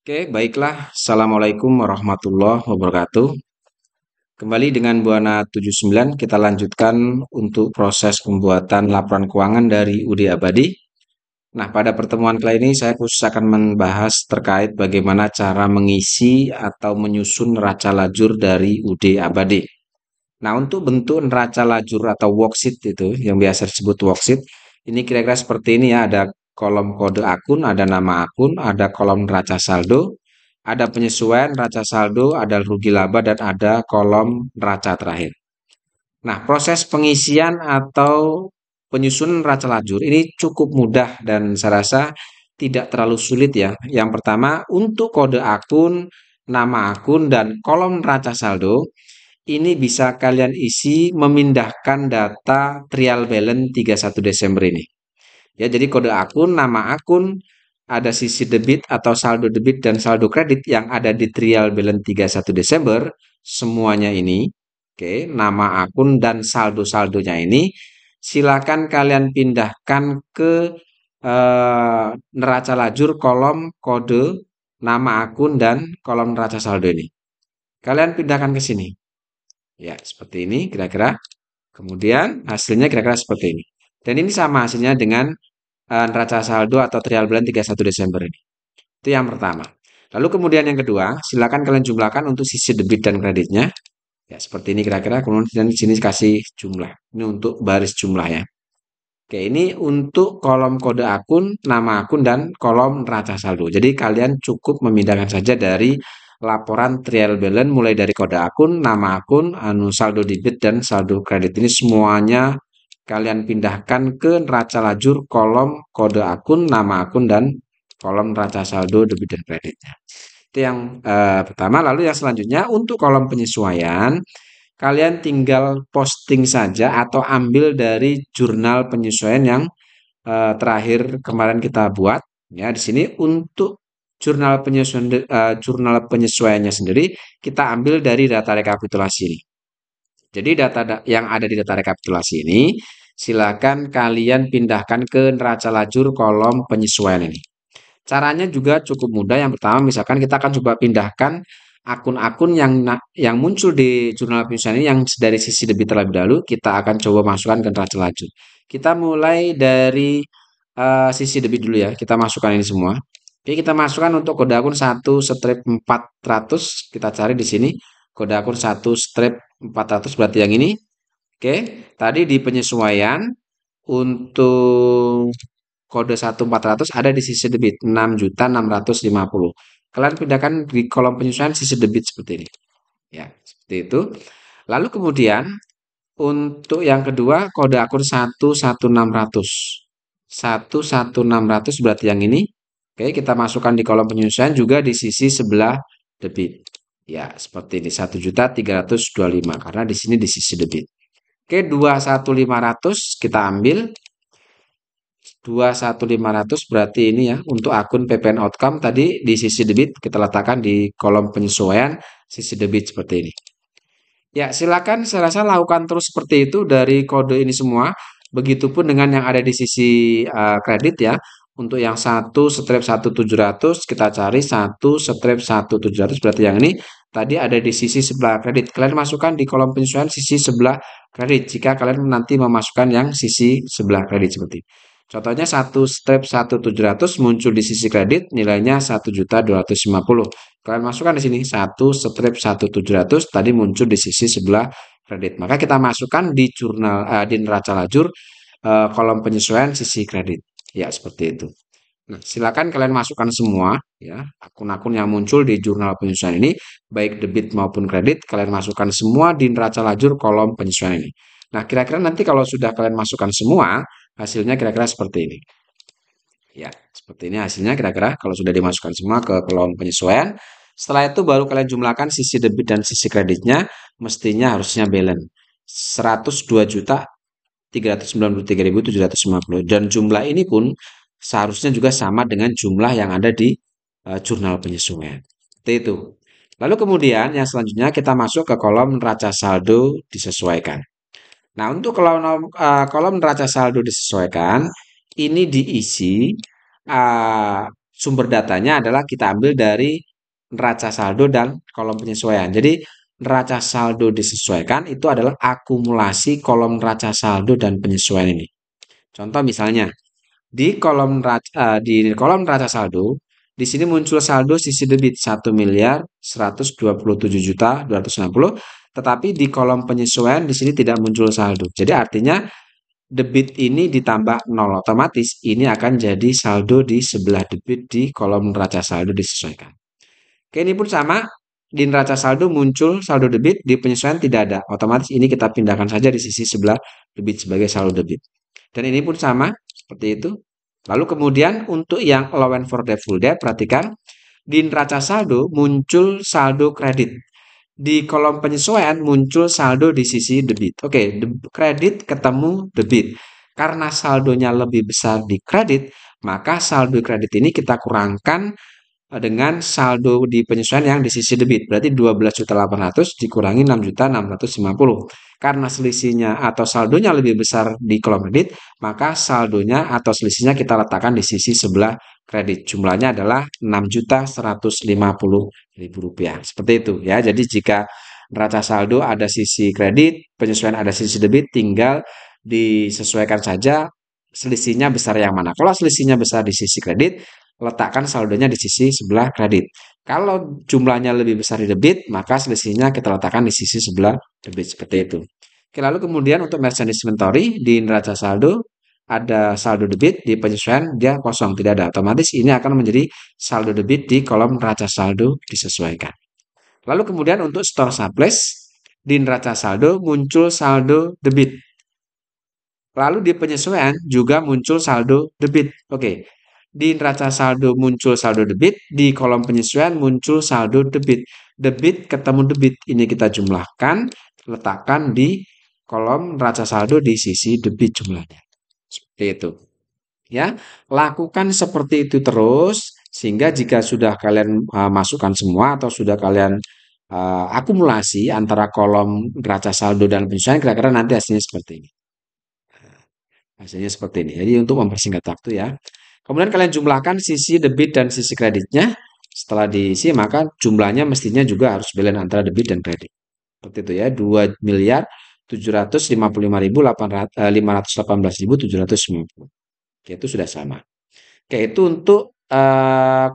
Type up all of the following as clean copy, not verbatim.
Oke, baiklah. Assalamualaikum warahmatullahi wabarakatuh. Kembali dengan Buana 79, kita lanjutkan untuk proses pembuatan laporan keuangan dari UD Abadi. Nah, pada pertemuan kali ini saya khusus akan membahas terkait bagaimana cara mengisi atau menyusun neraca lajur dari UD Abadi. Nah, untuk bentuk neraca lajur atau worksheet itu, yang biasa disebut worksheet, ini kira-kira seperti ini ya, ada kolom kode akun, ada nama akun, ada kolom neraca saldo, ada penyesuaian neraca saldo, ada rugi laba, dan ada kolom neraca terakhir. Nah, proses pengisian atau penyusunan neraca lajur ini cukup mudah dan saya rasa tidak terlalu sulit ya. Yang pertama, untuk kode akun, nama akun, dan kolom neraca saldo, ini bisa kalian isi memindahkan data trial balance 31 Desember ini. Ya, jadi kode akun, nama akun, ada sisi debit atau saldo debit dan saldo kredit yang ada di trial balance 31 Desember, semuanya ini, oke, nama akun dan saldo-saldonya ini, silakan kalian pindahkan ke neraca lajur kolom kode, nama akun, dan kolom neraca saldo ini. Kalian pindahkan ke sini. Ya, seperti ini kira-kira. Kemudian hasilnya kira-kira seperti ini. Dan ini sama hasilnya dengan neraca saldo atau trial balance 31 Desember ini. Itu yang pertama. Lalu kemudian yang kedua, silakan kalian jumlahkan untuk sisi debit dan kreditnya. Ya, seperti ini kira-kira. Kemudian di sini kasih jumlah. Ini untuk baris jumlahnya. Oke, ini untuk kolom kode akun, nama akun, dan kolom neraca saldo. Jadi kalian cukup memindahkan saja dari laporan trial balance mulai dari kode akun, nama akun, saldo debit, dan saldo kredit. Ini semuanya kalian pindahkan ke neraca lajur kolom kode akun, nama akun, dan kolom neraca saldo debit dan kreditnya. Itu yang pertama. Lalu yang selanjutnya untuk kolom penyesuaian, kalian tinggal posting saja atau ambil dari jurnal penyesuaian yang terakhir kemarin kita buat. Ya, di sini untuk jurnal penyesuaiannya sendiri kita ambil dari data rekapitulasi ini. Jadi data yang ada di data rekapitulasi ini silakan kalian pindahkan ke neraca lajur kolom penyesuaian ini. Caranya juga cukup mudah. Yang pertama, misalkan kita akan coba pindahkan akun-akun yang muncul di jurnal penyesuaian ini yang dari sisi debit terlebih dahulu, kita akan coba masukkan ke neraca lajur. Kita mulai dari sisi debit dulu ya. Kita masukkan ini semua. Oke, kita masukkan untuk kode akun 1 strip 400. Kita cari di sini. Kode akun 1 strip 400 berarti yang ini. Oke, tadi di penyesuaian untuk kode 1400 ada di sisi debit 6.650. Kalian pindahkan di kolom penyesuaian sisi debit seperti ini. Ya, seperti itu. Lalu kemudian untuk yang kedua kode akun 11600. 11600 berarti yang ini. Oke, kita masukkan di kolom penyesuaian juga di sisi sebelah debit. Ya, seperti ini 1.325 karena di sini di sisi debit. Oke, 21500 kita ambil 21500 berarti ini ya untuk akun PPN outcome tadi di sisi debit kita letakkan di kolom penyesuaian sisi debit seperti ini. Ya, silakan saya rasa lakukan terus seperti itu dari kode ini semua. Begitupun dengan yang ada di sisi kredit ya. Untuk yang 1 strip 1700 kita cari 1 strip 1700 berarti yang ini tadi ada di sisi sebelah kredit. Kalian masukkan di kolom penyesuaian sisi sebelah kredit jika kalian nanti memasukkan yang sisi sebelah kredit seperti ini. Contohnya 1 strip 1700 muncul di sisi kredit nilainya 1.250. Kalian masukkan di sini 1 strip 1700 tadi muncul di sisi sebelah kredit. Maka kita masukkan di di neraca lajur kolom penyesuaian sisi kredit. Ya, seperti itu. Nah, silakan kalian masukkan semua ya akun-akun yang muncul di jurnal penyesuaian ini baik debit maupun kredit kalian masukkan semua di neraca lajur kolom penyesuaian ini. Nah, kira-kira nanti kalau sudah kalian masukkan semua, hasilnya kira-kira seperti ini. Ya, seperti ini hasilnya kira-kira kalau sudah dimasukkan semua ke kolom penyesuaian. Setelah itu baru kalian jumlahkan sisi debit dan sisi kreditnya, mestinya harusnya balance 102.393.750 dan jumlah ini pun seharusnya juga sama dengan jumlah yang ada di jurnal penyesuaian. Seperti itu. Lalu kemudian yang selanjutnya kita masuk ke kolom neraca saldo disesuaikan. Nah, untuk kolom neraca saldo disesuaikan, ini diisi sumber datanya adalah kita ambil dari neraca saldo dan kolom penyesuaian. Jadi neraca saldo disesuaikan itu adalah akumulasi kolom neraca saldo dan penyesuaian ini. Contoh misalnya di kolom neraca saldo di sini muncul saldo sisi debit 1.127.260, tetapi di kolom penyesuaian di sini tidak muncul saldo. Jadi artinya debit ini ditambah 0, otomatis ini akan jadi saldo di sebelah debit di kolom neraca saldo disesuaikan. Oke, ini pun sama, di neraca saldo muncul saldo debit, di penyesuaian tidak ada. Otomatis ini kita pindahkan saja di sisi sebelah debit sebagai saldo debit. Dan ini pun sama, seperti itu. Lalu kemudian untuk yang allowance for debt full debt, perhatikan di neraca saldo muncul saldo kredit. Di kolom penyesuaian muncul saldo di sisi debit. Oke, kredit ketemu debit. Karena saldonya lebih besar di kredit, maka saldo kredit ini kita kurangkan dengan saldo di penyesuaian yang di sisi debit. Berarti 12.800.000 dikurangi 6.650.000. Karena selisihnya atau saldonya lebih besar di kolom kredit, maka saldonya atau selisihnya kita letakkan di sisi sebelah kredit. Jumlahnya adalah Rp6.150.000. Seperti itu ya. Jadi jika neraca saldo ada sisi kredit, penyesuaian ada sisi debit, tinggal disesuaikan saja selisihnya besar yang mana. Kalau selisihnya besar di sisi kredit, letakkan saldonya di sisi sebelah kredit. Kalau jumlahnya lebih besar di debit, maka selisihnya kita letakkan di sisi sebelah debit, seperti itu. Oke, lalu kemudian untuk merchandise inventory di neraca saldo ada saldo debit, di penyesuaian dia kosong, tidak ada. Otomatis ini akan menjadi saldo debit di kolom neraca saldo disesuaikan. Lalu kemudian untuk store surplus di neraca saldo muncul saldo debit. Lalu di penyesuaian juga muncul saldo debit. Oke, di neraca saldo muncul saldo debit, di kolom penyesuaian muncul saldo debit. Debit ketemu debit, ini kita jumlahkan, letakkan di kolom neraca saldo di sisi debit jumlahnya. Seperti itu. Ya, lakukan seperti itu terus sehingga jika sudah kalian masukkan semua atau sudah kalian akumulasi antara kolom neraca saldo dan penyesuaian, kira-kira nanti hasilnya seperti ini. Hasilnya seperti ini. Jadi untuk mempersingkat waktu ya. Kemudian kalian jumlahkan sisi debit dan sisi kreditnya. Setelah diisi maka jumlahnya mestinya juga harus balance antara debit dan kredit. Seperti itu ya. 2.755.518.790. Oke, itu sudah sama. Oke, itu untuk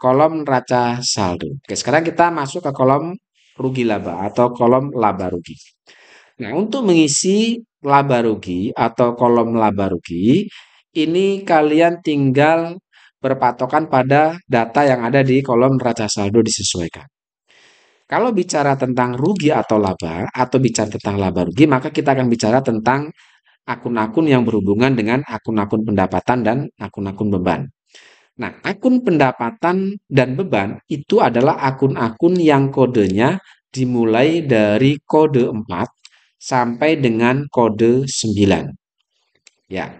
kolom neraca saldo. Oke, sekarang kita masuk ke kolom rugi laba atau kolom laba rugi. Nah, untuk mengisi laba rugi atau kolom laba rugi, ini kalian tinggal berpatokan pada data yang ada di kolom neraca saldo disesuaikan. Kalau bicara tentang rugi atau laba, atau bicara tentang laba rugi, maka kita akan bicara tentang akun-akun yang berhubungan dengan akun-akun pendapatan dan akun-akun beban. Nah, akun pendapatan dan beban itu adalah akun-akun yang kodenya dimulai dari kode 4 sampai dengan kode 9. Ya,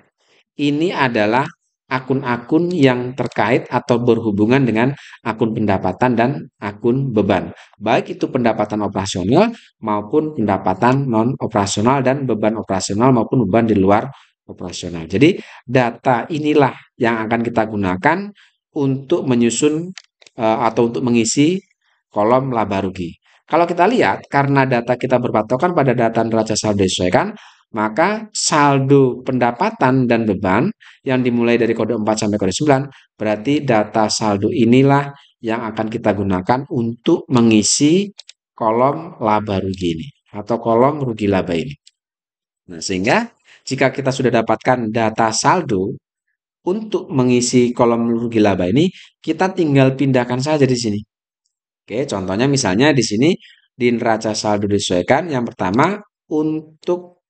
ini adalah akun-akun yang terkait atau berhubungan dengan akun pendapatan dan akun beban. Baik itu pendapatan operasional maupun pendapatan non-operasional dan beban operasional maupun beban di luar operasional. Jadi data inilah yang akan kita gunakan untuk menyusun atau untuk mengisi kolom laba rugi. Kalau kita lihat, karena data kita berpatokan pada data neraca saldo disesuaikan, maka saldo pendapatan dan beban yang dimulai dari kode 4 sampai kode 9, berarti data saldo inilah yang akan kita gunakan untuk mengisi kolom laba rugi ini atau kolom rugi laba ini. Nah, sehingga jika kita sudah dapatkan data saldo untuk mengisi kolom rugi laba ini, kita tinggal pindahkan saja di sini. Oke, contohnya misalnya di sini di neraca saldo disesuaikan, yang pertama untuk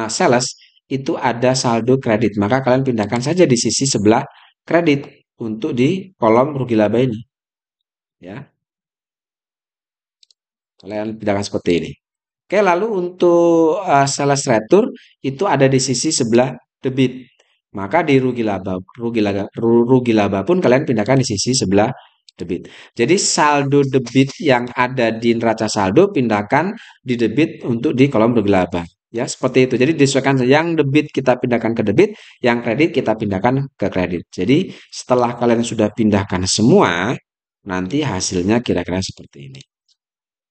sales itu ada saldo kredit, maka kalian pindahkan saja di sisi sebelah kredit untuk di kolom rugi laba ini. Ya, kalian pindahkan seperti ini. Oke, lalu untuk sales retur itu ada di sisi sebelah debit. Maka di rugi laba pun kalian pindahkan di sisi sebelah debit. Jadi saldo debit yang ada di neraca saldo pindahkan di debit untuk di kolom rugi laba. Ya, seperti itu. Jadi disesuaikan yang debit kita pindahkan ke debit, yang kredit kita pindahkan ke kredit. Jadi setelah kalian sudah pindahkan semua, nanti hasilnya kira-kira seperti ini.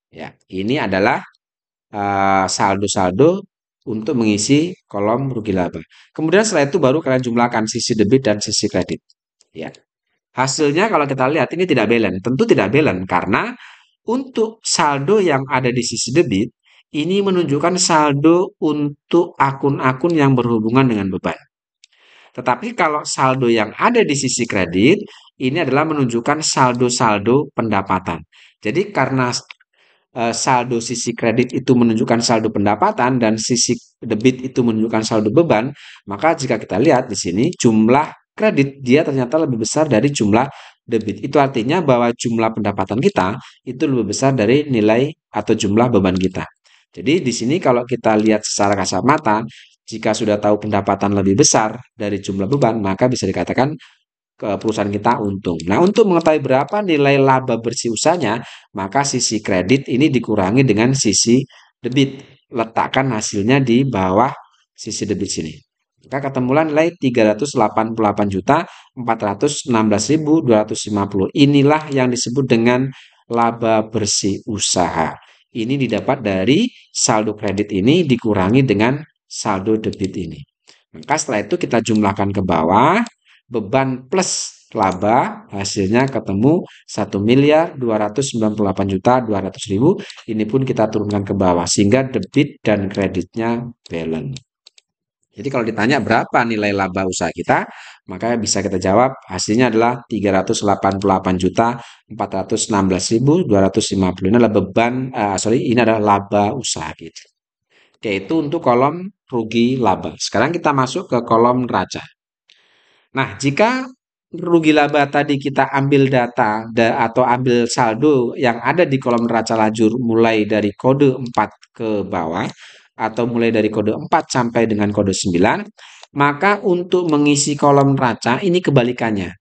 Ya, ini adalah saldo-saldo untuk mengisi kolom rugi laba. Kemudian setelah itu baru kalian jumlahkan sisi debit dan sisi kredit. Ya. Hasilnya kalau kita lihat ini tidak balance. Tentu tidak balance karena untuk saldo yang ada di sisi debit ini menunjukkan saldo untuk akun-akun yang berhubungan dengan beban. Tetapi kalau saldo yang ada di sisi kredit ini adalah menunjukkan saldo-saldo pendapatan. Jadi karena saldo sisi kredit itu menunjukkan saldo pendapatan dan sisi debit itu menunjukkan saldo beban, maka jika kita lihat di sini jumlah kredit dia ternyata lebih besar dari jumlah debit. Itu artinya bahwa jumlah pendapatan kita itu lebih besar dari nilai atau jumlah beban kita. Jadi di sini kalau kita lihat secara kasat mata, jika sudah tahu pendapatan lebih besar dari jumlah beban, maka bisa dikatakan ke perusahaan kita untung. Nah, untuk mengetahui berapa nilai laba bersih usahanya, maka sisi kredit ini dikurangi dengan sisi debit. Letakkan hasilnya di bawah sisi debit sini. Maka ketemulah nilai 388.416.250. Inilah yang disebut dengan laba bersih usaha. Ini didapat dari saldo kredit ini dikurangi dengan saldo debit ini. Maka setelah itu kita jumlahkan ke bawah, beban plus laba hasilnya ketemu 1.298.200.000. Ini pun kita turunkan ke bawah sehingga debit dan kreditnya balance. Jadi kalau ditanya berapa nilai laba usaha kita, maka bisa kita jawab hasilnya adalah 388.416.250. Ini adalah beban, ini adalah laba usaha kita. Oke, itu untuk kolom rugi laba. Sekarang kita masuk ke kolom neraca. Nah, jika rugi laba tadi kita ambil data atau ambil saldo yang ada di kolom neraca lajur mulai dari kode 4 ke bawah atau mulai dari kode 4 sampai dengan kode 9, maka untuk mengisi kolom neraca ini kebalikannya.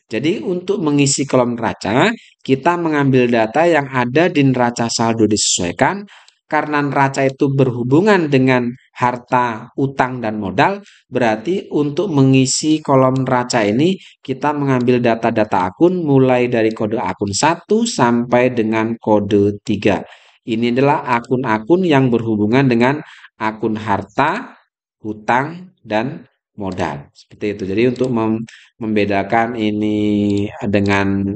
Jadi untuk mengisi kolom neraca, kita mengambil data yang ada di neraca saldo disesuaikan karena neraca itu berhubungan dengan harta, utang, dan modal, berarti untuk mengisi kolom neraca ini kita mengambil data-data akun mulai dari kode akun 1 sampai dengan kode 3. Ini adalah akun-akun yang berhubungan dengan akun harta, hutang, dan modal. Seperti itu. Jadi untuk membedakan ini dengan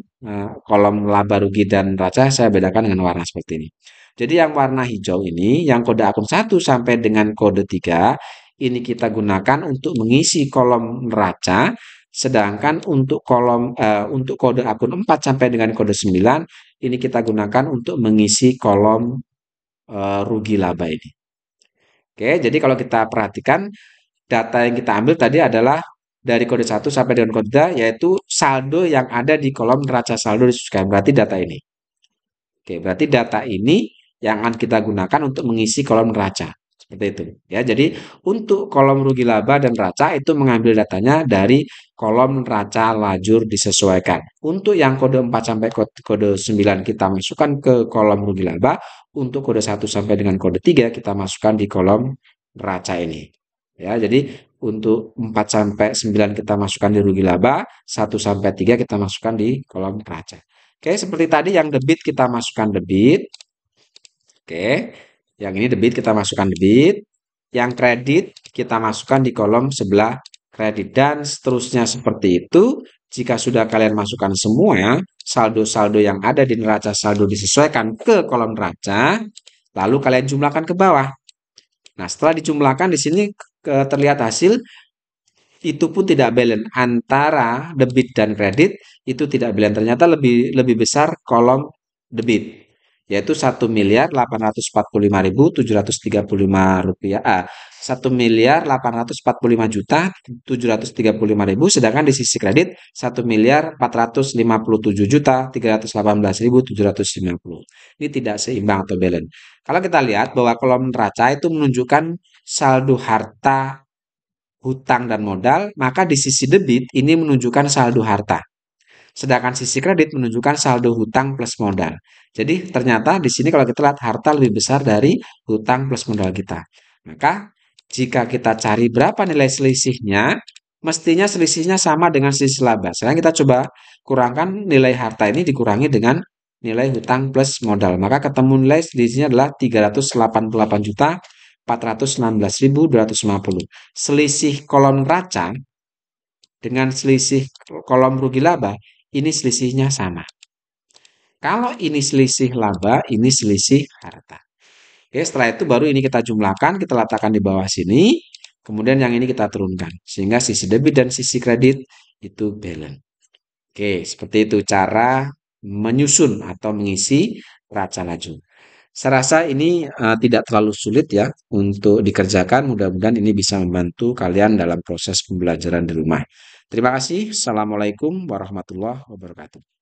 kolom laba rugi dan neraca, saya bedakan dengan warna seperti ini. Jadi yang warna hijau ini, yang kode akun 1 sampai dengan kode 3, ini kita gunakan untuk mengisi kolom neraca, sedangkan untuk untuk kode akun 4 sampai dengan kode 9, ini kita gunakan untuk mengisi kolom rugi laba ini. Oke, jadi kalau kita perhatikan, data yang kita ambil tadi adalah dari kode 1 sampai dengan kode 3, yaitu saldo yang ada di kolom neraca saldo disesuaikan. Berarti data ini. Oke, berarti data ini yang akan kita gunakan untuk mengisi kolom neraca. Seperti itu. Ya, jadi untuk kolom rugi laba dan neraca itu mengambil datanya dari kolom neraca lajur disesuaikan. Untuk yang kode 4 sampai kode 9 kita masukkan ke kolom rugi laba, untuk kode 1 sampai dengan kode 3 kita masukkan di kolom neraca ini. Ya, jadi untuk 4 sampai 9 kita masukkan di rugi laba, 1 sampai 3 kita masukkan di kolom neraca. Oke, seperti tadi yang debit kita masukkan debit. Oke, yang ini debit kita masukkan debit. Yang kredit kita masukkan di kolom sebelah kredit dan seterusnya seperti itu. Jika sudah kalian masukkan semua saldo-saldo yang ada di neraca saldo disesuaikan ke kolom neraca, lalu kalian jumlahkan ke bawah. Nah, setelah dijumlahkan di sini terlihat hasil itu pun tidak balance antara debit dan kredit, itu tidak balance. Ternyata lebih besar kolom debit, yaitu 1.845.735 rupiah, 1.845.735.000, sedangkan di sisi kredit 1.457.318.750. Ini tidak seimbang atau balance. Kalau kita lihat bahwa kolom neraca itu menunjukkan saldo harta, hutang, dan modal, maka di sisi debit ini menunjukkan saldo harta. Sedangkan sisi kredit menunjukkan saldo hutang plus modal. Jadi ternyata di sini kalau kita lihat harta lebih besar dari hutang plus modal kita. Maka jika kita cari berapa nilai selisihnya, mestinya selisihnya sama dengan selisih laba. Sekarang kita coba kurangkan nilai harta ini dikurangi dengan nilai hutang plus modal. Maka ketemu nilai selisihnya adalah 388.416.250. Selisih kolom neraca dengan selisih kolom rugi laba, ini selisihnya sama. Kalau ini selisih laba, ini selisih harta. Oke, setelah itu baru ini kita jumlahkan, kita letakkan di bawah sini. Kemudian yang ini kita turunkan. Sehingga sisi debit dan sisi kredit itu balance. Oke, seperti itu cara menyusun atau mengisi neraca laju. Saya rasa ini tidak terlalu sulit ya untuk dikerjakan. Mudah-mudahan ini bisa membantu kalian dalam proses pembelajaran di rumah. Terima kasih. Assalamualaikum warahmatullahi wabarakatuh.